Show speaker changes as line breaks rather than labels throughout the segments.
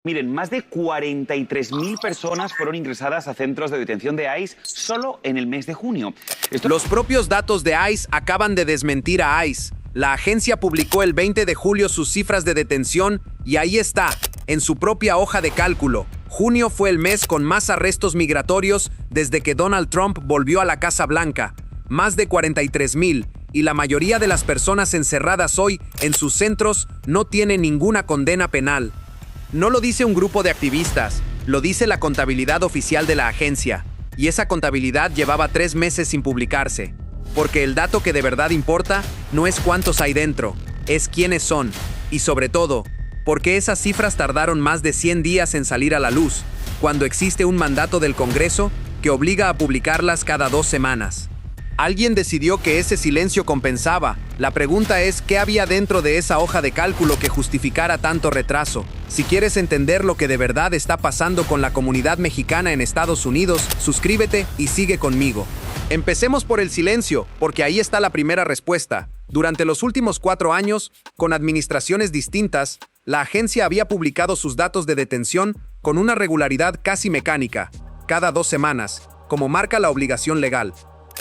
Miren, más de 43.000 personas fueron ingresadas a centros de detención de ICE solo en el mes de junio.
Los propios datos de ICE acaban de desmentir a ICE. La agencia publicó el 20 de julio sus cifras de detención y ahí está, en su propia hoja de cálculo. Junio fue el mes con más arrestos migratorios desde que Donald Trump volvió a la Casa Blanca. Más de 43,000, y la mayoría de las personas encerradas hoy en sus centros no tienen ninguna condena penal. No lo dice un grupo de activistas, lo dice la contabilidad oficial de la agencia. Y esa contabilidad llevaba 3 meses sin publicarse. Porque el dato que de verdad importa no es cuántos hay dentro, es quiénes son. Y sobre todo, porque esas cifras tardaron más de 100 días en salir a la luz, cuando existe un mandato del Congreso que obliga a publicarlas cada 2 semanas. Alguien decidió que ese silencio compensaba. La pregunta es, ¿qué había dentro de esa hoja de cálculo que justificara tanto retraso? Si quieres entender lo que de verdad está pasando con la comunidad mexicana en Estados Unidos, suscríbete y sigue conmigo. Empecemos por el silencio, porque ahí está la primera respuesta. Durante los últimos 4 años, con administraciones distintas, la agencia había publicado sus datos de detención con una regularidad casi mecánica, cada 2 semanas, como marca la obligación legal.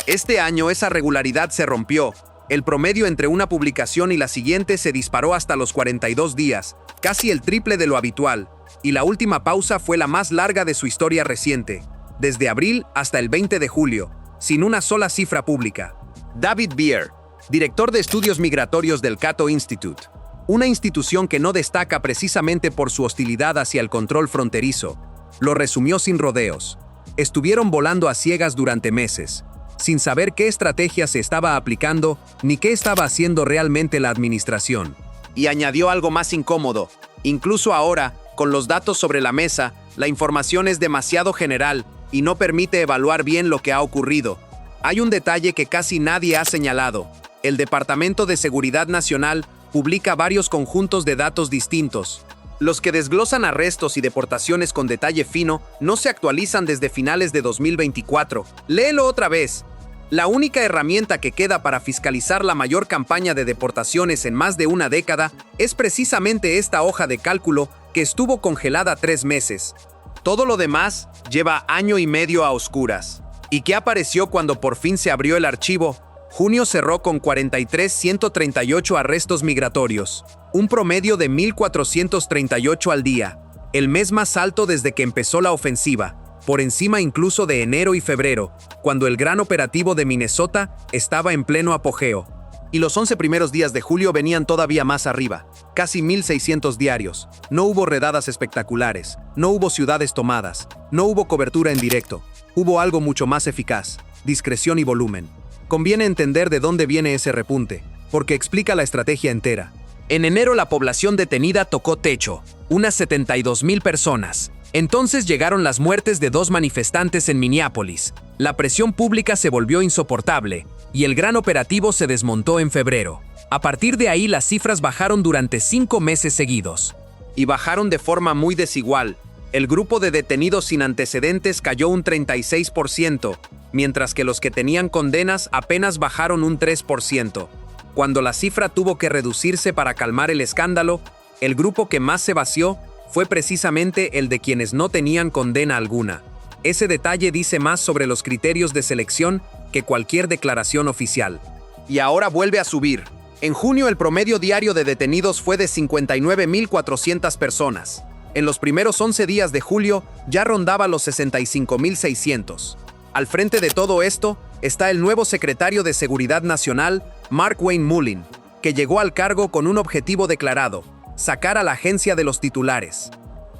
Este año esa regularidad se rompió. El promedio entre una publicación y la siguiente se disparó hasta los 42 días, casi el triple de lo habitual, y la última pausa fue la más larga de su historia reciente, desde abril hasta el 20 de julio, sin una sola cifra pública. David Bier, director de estudios migratorios del Cato Institute, una institución que no destaca precisamente por su hostilidad hacia el control fronterizo, lo resumió sin rodeos. Estuvieron volando a ciegas durante meses, sin saber qué estrategia se estaba aplicando ni qué estaba haciendo realmente la administración. Y añadió algo más incómodo. Incluso ahora, con los datos sobre la mesa, la información es demasiado general y no permite evaluar bien lo que ha ocurrido. Hay un detalle que casi nadie ha señalado. El Departamento de Seguridad Nacional publica varios conjuntos de datos distintos. Los que desglosan arrestos y deportaciones con detalle fino no se actualizan desde finales de 2024. Léelo otra vez. La única herramienta que queda para fiscalizar la mayor campaña de deportaciones en más de una década es precisamente esta hoja de cálculo que estuvo congelada 3 meses. Todo lo demás lleva año y medio a oscuras. ¿Y qué apareció cuando por fin se abrió el archivo? Junio cerró con 43,138 arrestos migratorios, un promedio de 1,438 al día, el mes más alto desde que empezó la ofensiva, por encima incluso de enero y febrero, cuando el gran operativo de Minnesota estaba en pleno apogeo. Y los 11 primeros días de julio venían todavía más arriba, casi 1,600 diarios. No hubo redadas espectaculares, no hubo ciudades tomadas, no hubo cobertura en directo. Hubo algo mucho más eficaz: discreción y volumen. Conviene entender de dónde viene ese repunte, porque explica la estrategia entera. En enero la población detenida tocó techo, unas 72,000 personas. Entonces llegaron las muertes de 2 manifestantes en Minneapolis. La presión pública se volvió insoportable, y el gran operativo se desmontó en febrero. A partir de ahí las cifras bajaron durante 5 meses seguidos. Y bajaron de forma muy desigual. El grupo de detenidos sin antecedentes cayó un 36%, mientras que los que tenían condenas apenas bajaron un 3%. Cuando la cifra tuvo que reducirse para calmar el escándalo, el grupo que más se vació fue precisamente el de quienes no tenían condena alguna. Ese detalle dice más sobre los criterios de selección que cualquier declaración oficial. Y ahora vuelve a subir. En junio el promedio diario de detenidos fue de 59,400 personas. En los primeros 11 días de julio ya rondaba los 65,600. Al frente de todo esto está el nuevo secretario de Seguridad Nacional, Mark Wayne Mullin, que llegó al cargo con un objetivo declarado: sacar a la agencia de los titulares.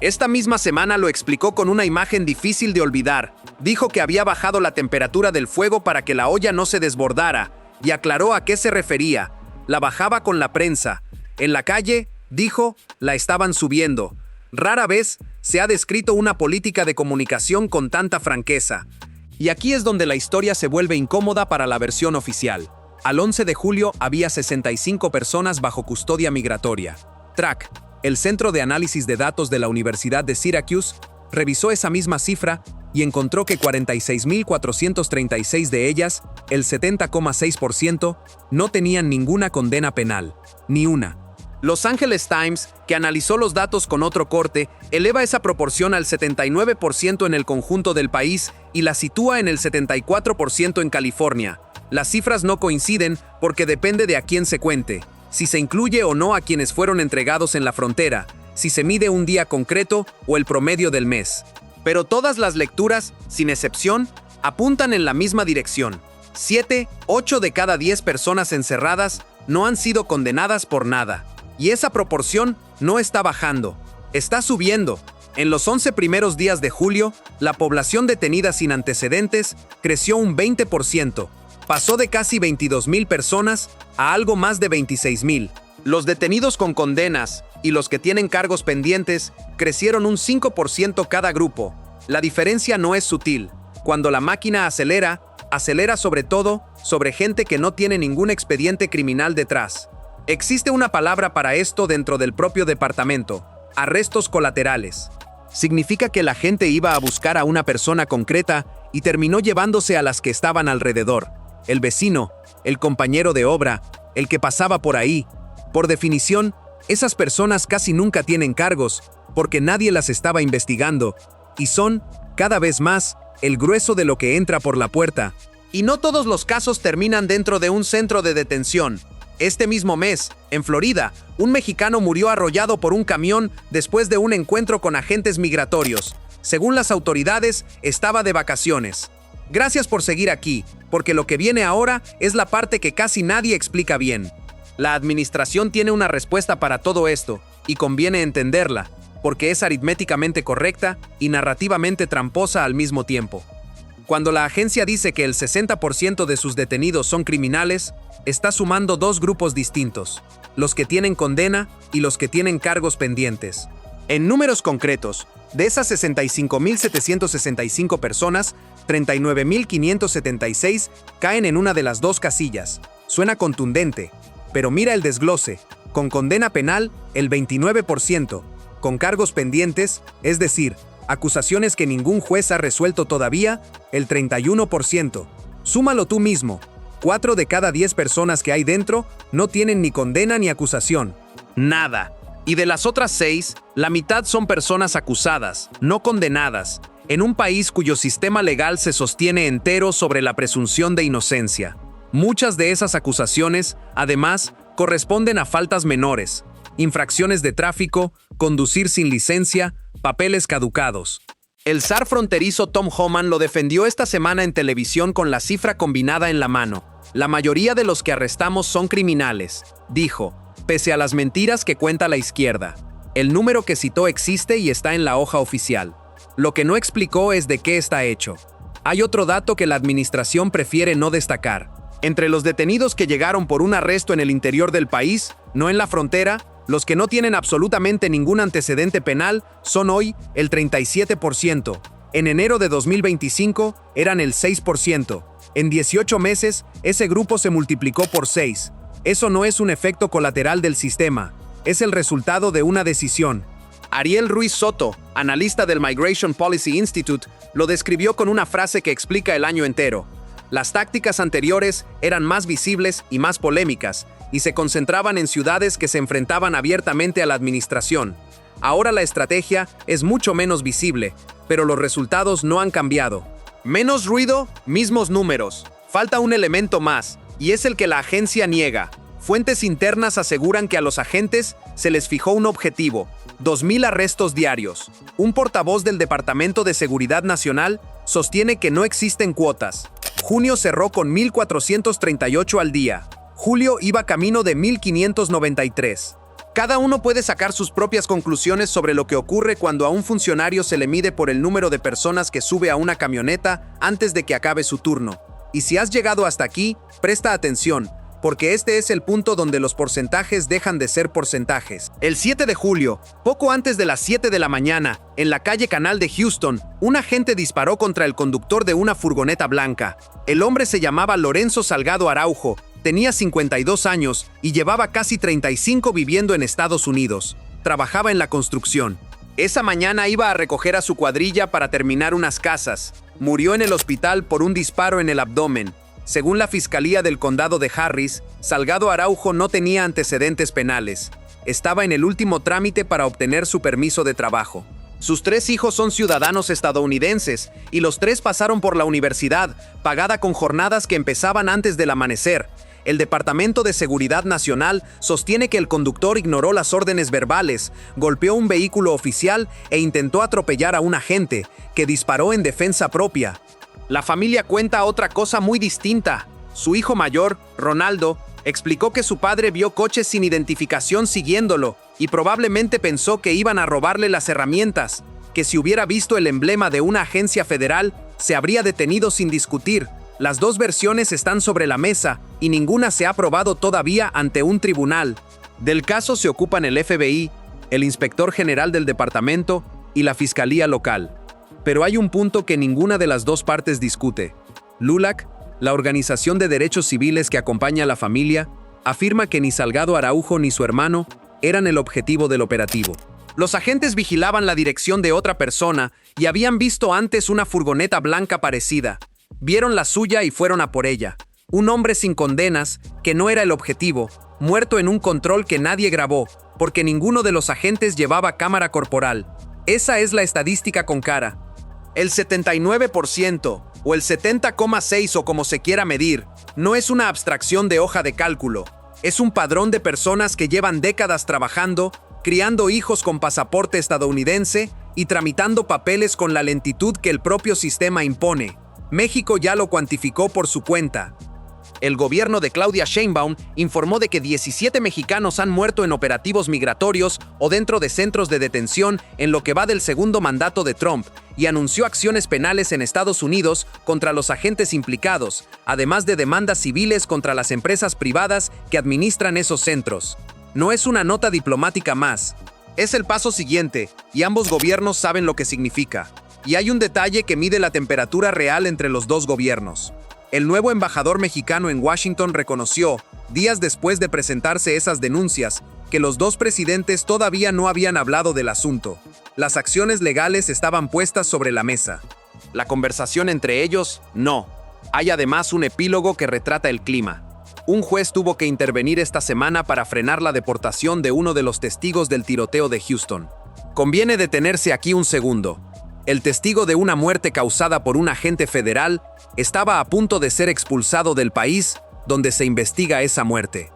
Esta misma semana lo explicó con una imagen difícil de olvidar. Dijo que había bajado la temperatura del fuego para que la olla no se desbordara, y aclaró a qué se refería. La bajaba con la prensa. En la calle, dijo, la estaban subiendo. Rara vez se ha descrito una política de comunicación con tanta franqueza. Y aquí es donde la historia se vuelve incómoda para la versión oficial. Al 11 de julio había 65 personas bajo custodia migratoria. Track, el Centro de Análisis de Datos de la Universidad de Syracuse, revisó esa misma cifra y encontró que 46,436 de ellas, el 70,6%, no tenían ninguna condena penal, ni una. Los Angeles Times, que analizó los datos con otro corte, eleva esa proporción al 79% en el conjunto del país y la sitúa en el 74% en California. Las cifras no coinciden porque depende de a quién se cuente, si se incluye o no a quienes fueron entregados en la frontera, si se mide un día concreto o el promedio del mes. Pero todas las lecturas, sin excepción, apuntan en la misma dirección. 8 de cada 10 personas encerradas no han sido condenadas por nada. Y esa proporción no está bajando, está subiendo. En los 11 primeros días de julio, la población detenida sin antecedentes creció un 20%. Pasó de casi 22,000 personas a algo más de 26,000. Los detenidos con condenas y los que tienen cargos pendientes crecieron un 5% cada grupo. La diferencia no es sutil. Cuando la máquina acelera, acelera sobre todo sobre gente que no tiene ningún expediente criminal detrás. Existe una palabra para esto dentro del propio departamento: arrestos colaterales. Significa que la gente iba a buscar a una persona concreta y terminó llevándose a las que estaban alrededor. El vecino, el compañero de obra, el que pasaba por ahí. Por definición, esas personas casi nunca tienen cargos porque nadie las estaba investigando y son, cada vez más, el grueso de lo que entra por la puerta. Y no todos los casos terminan dentro de un centro de detención. Este mismo mes, en Florida, un mexicano murió arrollado por un camión después de un encuentro con agentes migratorios. Según las autoridades, estaba de vacaciones. Gracias por seguir aquí, porque lo que viene ahora es la parte que casi nadie explica bien. La administración tiene una respuesta para todo esto, y conviene entenderla, porque es aritméticamente correcta y narrativamente tramposa al mismo tiempo. Cuando la agencia dice que el 60% de sus detenidos son criminales, está sumando dos grupos distintos: los que tienen condena y los que tienen cargos pendientes. En números concretos, de esas 65,765 personas, 39,576 caen en una de las dos casillas. Suena contundente, pero mira el desglose. Con condena penal, el 29%. Con cargos pendientes, es decir, acusaciones que ningún juez ha resuelto todavía, el 31%. Súmalo tú mismo. 4 de cada 10 personas que hay dentro no tienen ni condena ni acusación. Nada. Y de las otras 6, la mitad son personas acusadas, no condenadas, en un país cuyo sistema legal se sostiene entero sobre la presunción de inocencia. Muchas de esas acusaciones, además, corresponden a faltas menores: infracciones de tráfico, conducir sin licencia, papeles caducados. El zar fronterizo Tom Homan lo defendió esta semana en televisión con la cifra combinada en la mano. La mayoría de los que arrestamos son criminales, dijo, pese a las mentiras que cuenta la izquierda. El número que citó existe y está en la hoja oficial. Lo que no explicó es de qué está hecho. Hay otro dato que la administración prefiere no destacar. Entre los detenidos que llegaron por un arresto en el interior del país, no en la frontera, los que no tienen absolutamente ningún antecedente penal son hoy el 37%. En enero de 2025 eran el 6%. En 18 meses, ese grupo se multiplicó por 6. Eso no es un efecto colateral del sistema, es el resultado de una decisión. Ariel Ruiz Soto, analista del Migration Policy Institute, lo describió con una frase que explica el año entero. Las tácticas anteriores eran más visibles y más polémicas, y se concentraban en ciudades que se enfrentaban abiertamente a la administración. Ahora la estrategia es mucho menos visible, pero los resultados no han cambiado. Menos ruido, mismos números. Falta un elemento más, y es el que la agencia niega. Fuentes internas aseguran que a los agentes se les fijó un objetivo: 2,000 arrestos diarios. Un portavoz del Departamento de Seguridad Nacional sostiene que no existen cuotas. Junio cerró con 1,438 al día. Julio iba camino de 1,593. Cada uno puede sacar sus propias conclusiones sobre lo que ocurre cuando a un funcionario se le mide por el número de personas que sube a una camioneta antes de que acabe su turno. Y si has llegado hasta aquí, presta atención, porque este es el punto donde los porcentajes dejan de ser porcentajes. El 7 de julio, poco antes de las 7 de la mañana, en la calle Canal de Houston, un agente disparó contra el conductor de una furgoneta blanca. El hombre se llamaba Lorenzo Salgado Araujo, tenía 52 años y llevaba casi 35 viviendo en Estados Unidos. Trabajaba en la construcción. Esa mañana iba a recoger a su cuadrilla para terminar unas casas. Murió en el hospital por un disparo en el abdomen. Según la Fiscalía del Condado de Harris, Salgado Araujo no tenía antecedentes penales. estaba en el último trámite para obtener su permiso de trabajo. Sus 3 hijos son ciudadanos estadounidenses y los 3 pasaron por la universidad, pagada con jornadas que empezaban antes del amanecer. El Departamento de Seguridad Nacional sostiene que el conductor ignoró las órdenes verbales, golpeó un vehículo oficial e intentó atropellar a un agente, que disparó en defensa propia. La familia cuenta otra cosa muy distinta. Su hijo mayor, Ronaldo, explicó que su padre vio coches sin identificación siguiéndolo y probablemente pensó que iban a robarle las herramientas, que si hubiera visto el emblema de una agencia federal, se habría detenido sin discutir. Las 2 versiones están sobre la mesa y ninguna se ha probado todavía ante un tribunal. Del caso se ocupan el FBI, el inspector general del departamento y la fiscalía local. Pero hay un punto que ninguna de las 2 partes discute. LULAC, la organización de derechos civiles que acompaña a la familia, afirma que ni Salgado Araujo ni su hermano eran el objetivo del operativo. Los agentes vigilaban la dirección de otra persona y habían visto antes una furgoneta blanca parecida. Vieron la suya y fueron a por ella. Un hombre sin condenas, que no era el objetivo, muerto en un control que nadie grabó, porque ninguno de los agentes llevaba cámara corporal. Esa es la estadística con cara. El 79%, o el 70,6% o como se quiera medir, no es una abstracción de hoja de cálculo. Es un padrón de personas que llevan décadas trabajando, criando hijos con pasaporte estadounidense y tramitando papeles con la lentitud que el propio sistema impone. México ya lo cuantificó por su cuenta. El gobierno de Claudia Sheinbaum informó de que 17 mexicanos han muerto en operativos migratorios o dentro de centros de detención en lo que va del segundo mandato de Trump, y anunció acciones penales en Estados Unidos contra los agentes implicados, además de demandas civiles contra las empresas privadas que administran esos centros. No es una nota diplomática más. Es el paso siguiente, y ambos gobiernos saben lo que significa. Y hay un detalle que mide la temperatura real entre los 2 gobiernos. El nuevo embajador mexicano en Washington reconoció, días después de presentarse esas denuncias, que los 2 presidentes todavía no habían hablado del asunto. Las acciones legales estaban puestas sobre la mesa. La conversación entre ellos, no. Hay además un epílogo que retrata el clima. Un juez tuvo que intervenir esta semana para frenar la deportación de uno de los testigos del tiroteo de Houston. Conviene detenerse aquí un segundo. El testigo de una muerte causada por un agente federal estaba a punto de ser expulsado del país donde se investiga esa muerte.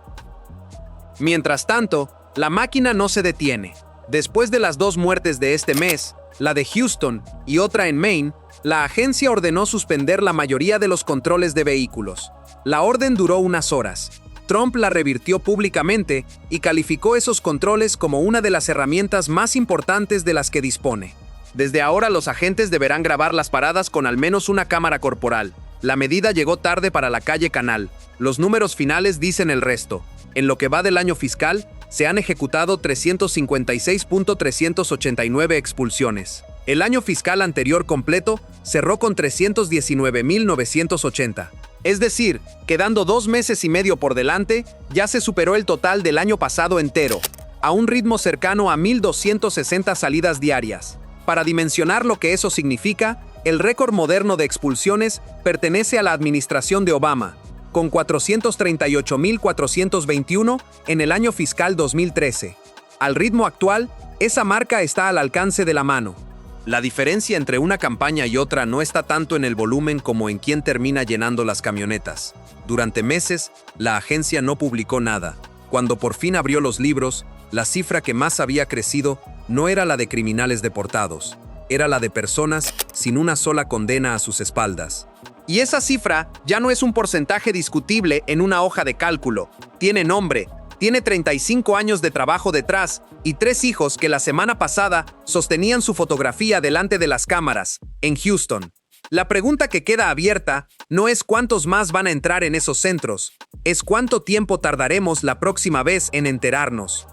Mientras tanto, la máquina no se detiene. Después de las 2 muertes de este mes, la de Houston y otra en Maine, la agencia ordenó suspender la mayoría de los controles de vehículos. La orden duró unas horas. Trump la revirtió públicamente y calificó esos controles como una de las herramientas más importantes de las que dispone. Desde ahora los agentes deberán grabar las paradas con al menos una cámara corporal. La medida llegó tarde para la calle Canal. Los números finales dicen el resto. En lo que va del año fiscal, se han ejecutado 356.389 expulsiones. El año fiscal anterior completo cerró con 319.980. Es decir, quedando 2 meses y medio por delante, ya se superó el total del año pasado entero, a un ritmo cercano a 1.260 salidas diarias. Para dimensionar lo que eso significa, el récord moderno de expulsiones pertenece a la administración de Obama, con 438.421 en el año fiscal 2013. Al ritmo actual, esa marca está al alcance de la mano. La diferencia entre una campaña y otra no está tanto en el volumen como en quién termina llenando las camionetas. Durante meses, la agencia no publicó nada. Cuando por fin abrió los libros, la cifra que más había crecido no era la de criminales deportados, era la de personas sin una sola condena a sus espaldas. Y esa cifra ya no es un porcentaje discutible en una hoja de cálculo. Tiene nombre, tiene 35 años de trabajo detrás y 3 hijos que la semana pasada sostenían su fotografía delante de las cámaras, en Houston. La pregunta que queda abierta no es cuántos más van a entrar en esos centros, es cuánto tiempo tardaremos la próxima vez en enterarnos.